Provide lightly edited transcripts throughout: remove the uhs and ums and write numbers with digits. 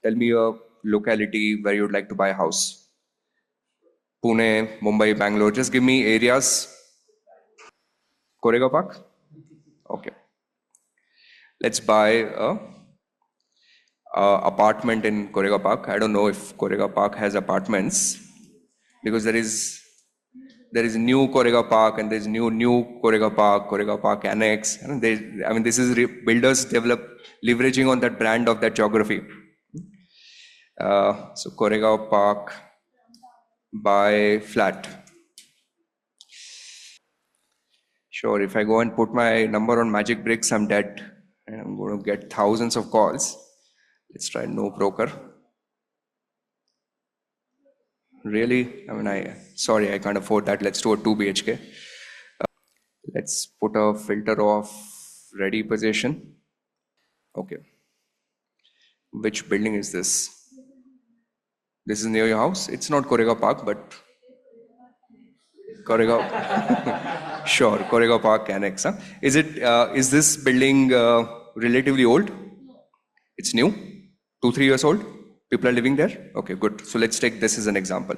Tell me a locality where you'd like to buy a house. Pune, Mumbai, Bangalore. Just give me areas. Koregaon Park? Okay. Let's buy a apartment in Koregaon Park. I don't know if Koregaon Park has apartments because there is new Koregaon Park and there's new Koregaon Park Annex. And this is builders leveraging on that brand of that geography. So Koregaon Park by flat. Sure, if I go and put my number on Magic Bricks, I'm dead. And I'm going to get thousands of calls. Let's try no broker. Really? Sorry, I can't afford that. Let's do a 2 BHK. Let's put a filter of ready possession. Okay. Which building is this? This is near your house? It's not Koregaon Park, but Koregaon. Sure, Koregaon Park Annex. Huh? Is this building relatively old? It's new? 2-3 years old? People are living there? Okay, good. So let's take this as an example.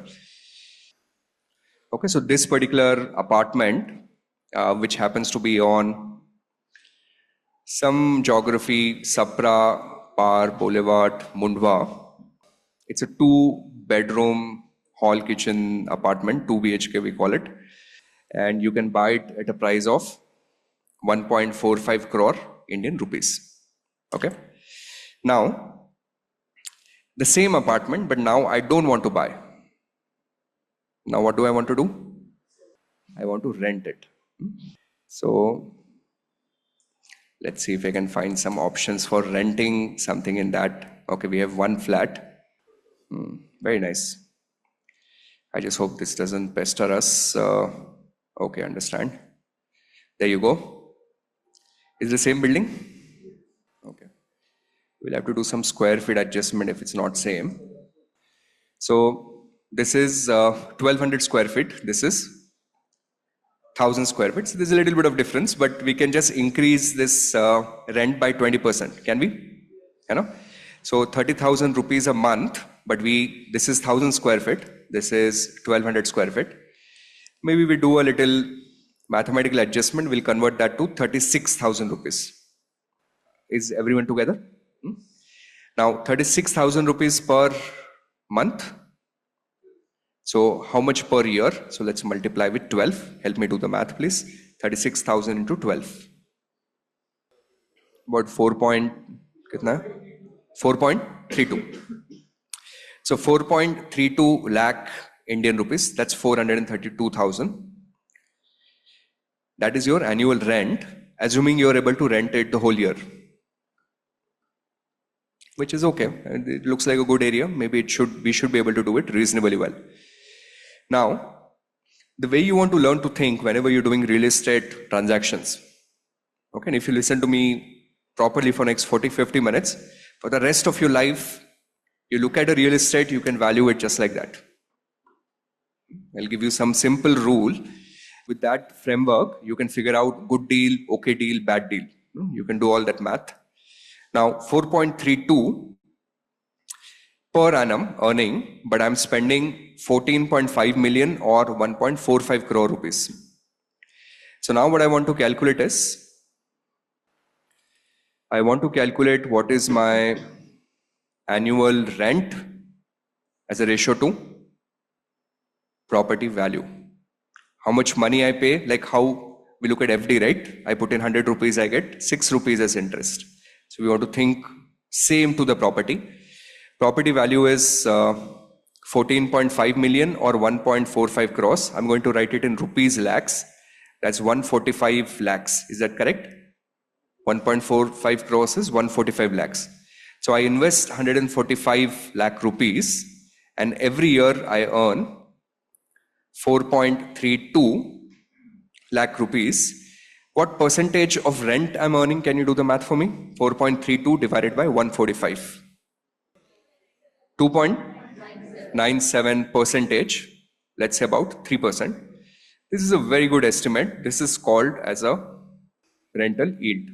Okay, so this particular apartment, which happens to be on some geography, Sapra, Par, Boulevard, Mundwa. It's a 2-bedroom hall kitchen apartment, 2 BHK we call it. And you can buy it at a price of 1.45 crore Indian rupees. Okay. Now, the same apartment, but now I don't want to buy. Now what do I want to do? I want to rent it. So let's see if I can find some options for renting something in that. Okay, we have one flat. Very nice. I just hope this doesn't pester us. Okay, understand. There you go. Is the same building? Okay. We'll have to do some square feet adjustment if it's not same. So this is 1200 square feet. This is 1000 square feet. So there's a little bit of difference, but we can just increase this rent by 20%. Can we? You know? So 30,000 rupees a month, but this is 1000 square feet. This is 1200 square feet. Maybe we do a little mathematical adjustment. We'll convert that to 36,000 rupees. Is everyone together? Now 36,000 rupees per month. So how much per year? So let's multiply with 12. Help me do the math, please. 36,000 into 12. About 4.32. So 4.32 lakh Indian rupees. That's 432,000. That is your annual rent, assuming you're able to rent it the whole year. Which is okay. It looks like a good area. Maybe we should be able to do it reasonably well. Now, the way you want to learn to think whenever you're doing real estate transactions, okay, and if you listen to me properly for next 40-50 minutes, for the rest of your life, you look at a real estate, you can value it just like that. I'll give you some simple rule. With that framework, you can figure out good deal, okay deal, bad deal. You can do all that math. Now, 4.32 per annum earning, but I'm spending 14.5 million or 1.45 crore rupees. So now what I want to calculate is, I want to calculate what is my annual rent as a ratio to property value. How much money I pay, like how we look at FD, right? I put in 100 rupees, I get 6 rupees as interest. So we want to think same to the property. Property value is 14.5 million or 1.45 crores. I'm going to write it in rupees lakhs. That's 145 lakhs. Is that correct? 1.45 crores is 145 lakhs. So I invest 145 lakh rupees and every year I earn 4.32 lakh rupees. What percentage of rent I'm earning? Can you do the math for me? 4.32 divided by 145. 2.97 percentage. Let's say about 3%. This is a very good estimate. This is called as a rental yield.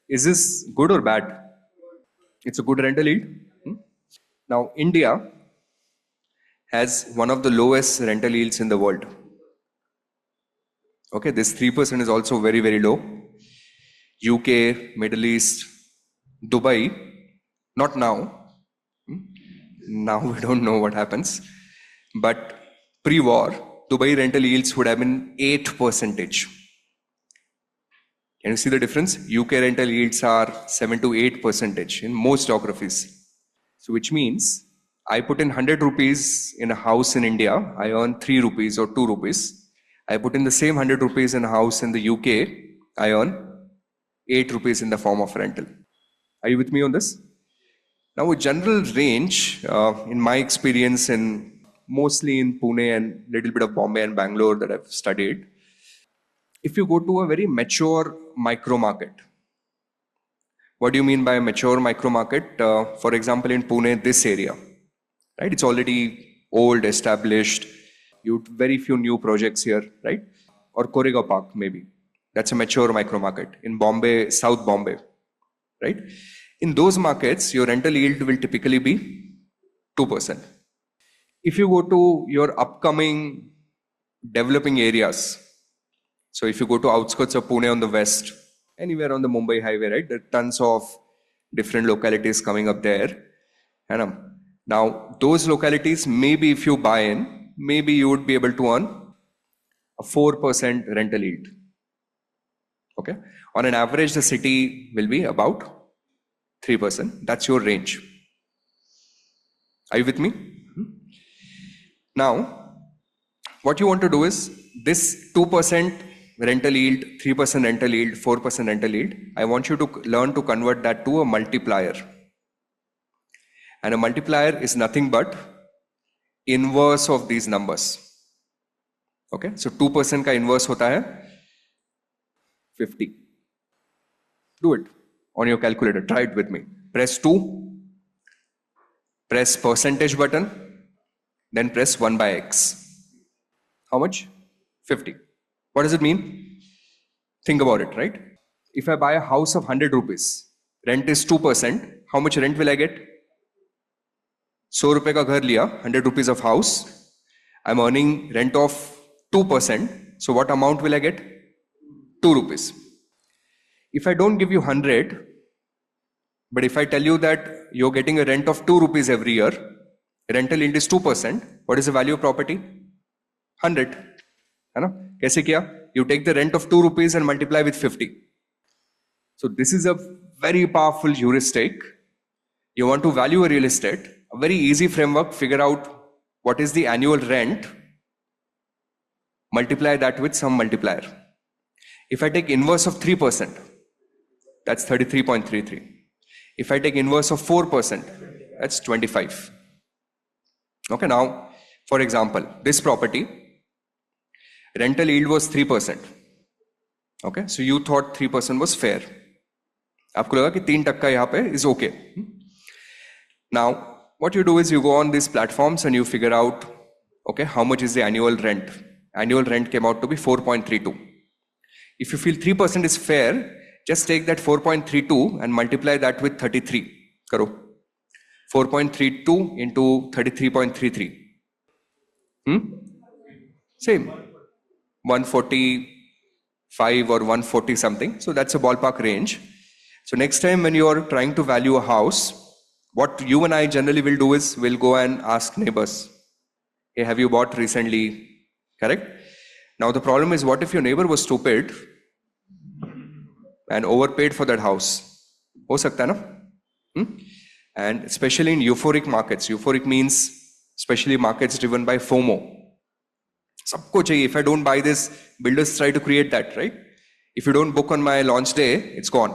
Is this good or bad? It's a good rental yield. Now, India has one of the lowest rental yields in the world. Okay, this 3% is also very, very low. UK, Middle East, Dubai, not now. Now we don't know what happens. But pre-war, Dubai rental yields would have been 8%. Can you see the difference? UK rental yields are 7 to 8% in most geographies. So which means I put in 100 rupees in a house in India, I earn 3 rupees or 2 rupees. I put in the same 100 rupees in a house in the UK, I earn 8 rupees in the form of rental. Are you with me on this? Now, a general range, in my experience, mostly in Pune and little bit of Bombay and Bangalore that I've studied, if you go to a very mature micro market, what do you mean by a mature micro market? For example, in Pune, this area, right? It's already old, established. You very few new projects here, right? Or Koregaon Park, maybe. That's a mature micro market. In Bombay, South Bombay, right? In those markets, your rental yield will typically be 2%. If you go to your upcoming developing areas, so if you go to outskirts of Pune on the west, anywhere on the Mumbai highway, right? There are tons of different localities coming up there. And now, those localities, maybe if you buy in, maybe you would be able to earn a 4% rental yield. Okay? On an average, the city will be about 3%. That's your range. Are you with me? Now, what you want to do is this 2% rental yield, 3% rental yield, 4% rental yield, I want you to learn to convert that to a multiplier. And a multiplier is nothing but inverse of these numbers. Okay, so 2% का inverse होता है 50. Do it on your calculator. Try it with me. Press 2, press percentage button, then press 1 by x. How much? 50. What does it mean? Think about it, right? If I buy a house of 100 rupees, rent is 2%, how much rent will I get? 100 रुपए का घर लिया, 100 rupees of house, I'm earning rent of 2%, so what amount will I get? 2 rupees. If I don't give you 100, but if I tell you that you're getting a rent of 2 rupees every year, rental yield is 2%, what is the value of property? 100. है ना? कैसे किया? You take the rent of 2 rupees and multiply with 50. So this is a very powerful heuristic. You want to value a real estate, a very easy framework, figure out what is the annual rent, multiply that with some multiplier. If I take inverse of 3%, that's 33.33. If I take inverse of 4%, that's 25. Okay, now, for example, this property, rental yield was 3%. Okay, so you thought 3% was fair. आपको लगा कि 3% यहाँ पे is okay. Now, what you do is you go on these platforms and you figure out, okay, how much is the annual rent? Annual rent came out to be 4.32. If you feel 3% is fair, just take that 4.32 and multiply that with 33. Karo. 4.32 into 33.33. Same. 145 or 140 something. So that's a ballpark range. So next time when you are trying to value a house, what you and I generally will do is we'll go and ask neighbors, hey, have you bought recently? Correct? Now the problem is, what if your neighbor was stupid and overpaid for that house? हो सकता है ना? And especially in euphoric markets. Euphoric means especially markets driven by FOMO. सबको चाहिए. If I don't buy this, builders try to create that, right? If you don't book on my launch day, it's gone.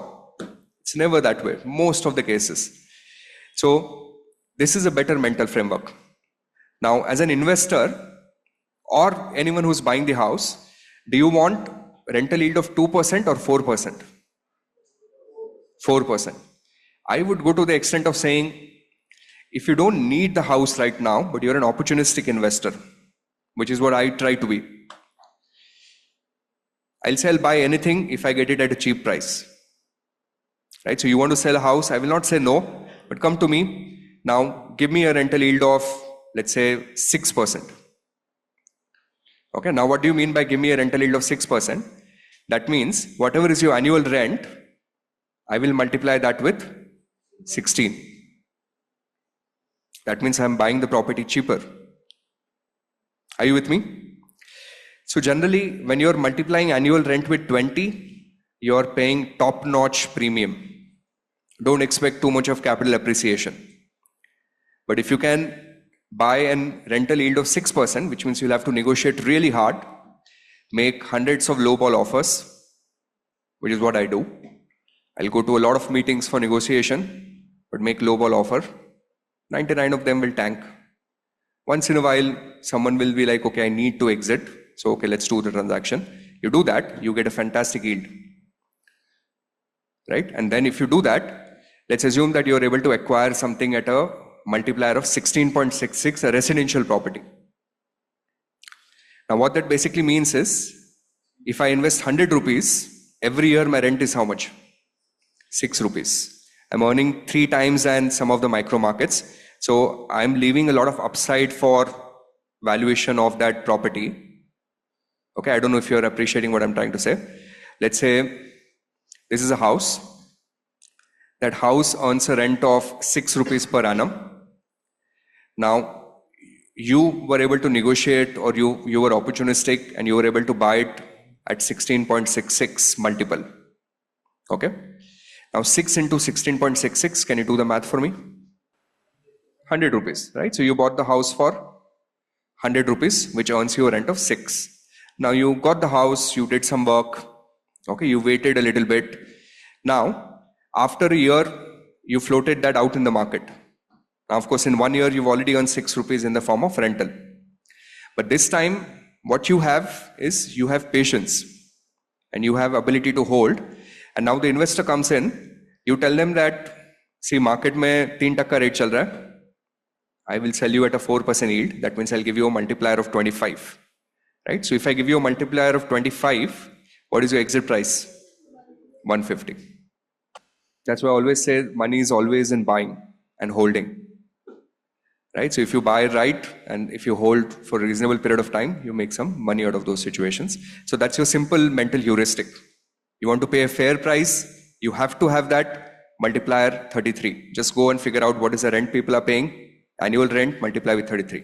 It's never that way, most of the cases. So this is a better mental framework. Now, as an investor or anyone who's buying the house, do you want rental yield of 2% or 4%? 4%. I would go to the extent of saying, if you don't need the house right now, but you're an opportunistic investor, which is what I try to be, I'll say I'll buy anything if I get it at a cheap price. Right? So you want to sell a house, I will not say no, but come to me, Now, give me a rental yield of, let's say, 6%. Okay, now what do you mean by give me a rental yield of 6%? That means whatever is your annual rent, I will multiply that with 16. That means I'm buying the property cheaper. Are you with me? So generally, when you're multiplying annual rent with 20, you're paying top-notch premium. Don't expect too much of capital appreciation. But if you can buy a rental yield of 6%, which means you'll have to negotiate really hard, make hundreds of lowball offers, which is what I do. I'll go to a lot of meetings for negotiation, but make lowball offer. 99 of them will tank. Once in a while, someone will be like, okay, I need to exit. So, okay, let's do the transaction. You do that, you get a fantastic yield. Right? And then if you do that, let's assume that you're able to acquire something at a multiplier of 16.66, a residential property. Now, what that basically means is, if I invest 100 rupees, every year my rent is how much? 6 rupees. I'm earning 3 times than some of the micro markets. So I'm leaving a lot of upside for valuation of that property. Okay, I don't know if you're appreciating what I'm trying to say. Let's say this is a house. That house earns a rent of 6 rupees per annum. Now, you were able to negotiate, or you were opportunistic and you were able to buy it at 16.66 multiple. Okay. Now 6 into 16.66, can you do the math for me? 100 rupees, right? So you bought the house for 100 rupees, which earns you a rent of 6. Now you got the house, you did some work, okay, you waited a little bit. Now, after a year, you floated that out in the market. Now, of course, in 1 year, you've already earned 6 rupees in the form of rental. But this time, what you have is you have patience and you have ability to hold. And now the investor comes in, you tell them that, see, market mein 3% rate chal raha hai. I will sell you at a 4% yield. That means I'll give you a multiplier of 25. Right? So if I give you a multiplier of 25, what is your exit price? 150. That's why I always say money is always in buying and holding. Right? So if you buy right and if you hold for a reasonable period of time, you make some money out of those situations. So that's your simple mental heuristic. You want to pay a fair price, you have to have that multiplier 33. Just go and figure out what is the rent people are paying. Annual rent, multiply with 33.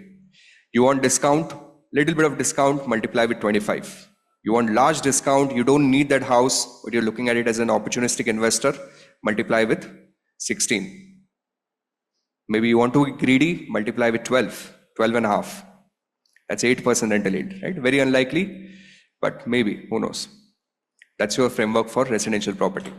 You want discount, little bit of discount, multiply with 25. You want large discount, you don't need that house, but you're looking at it as an opportunistic investor, multiply with 16. Maybe you want to be greedy, multiply with 12, 12 and a half. That's 8% rental yield, right? Very unlikely, but maybe, who knows? That's your framework for residential property.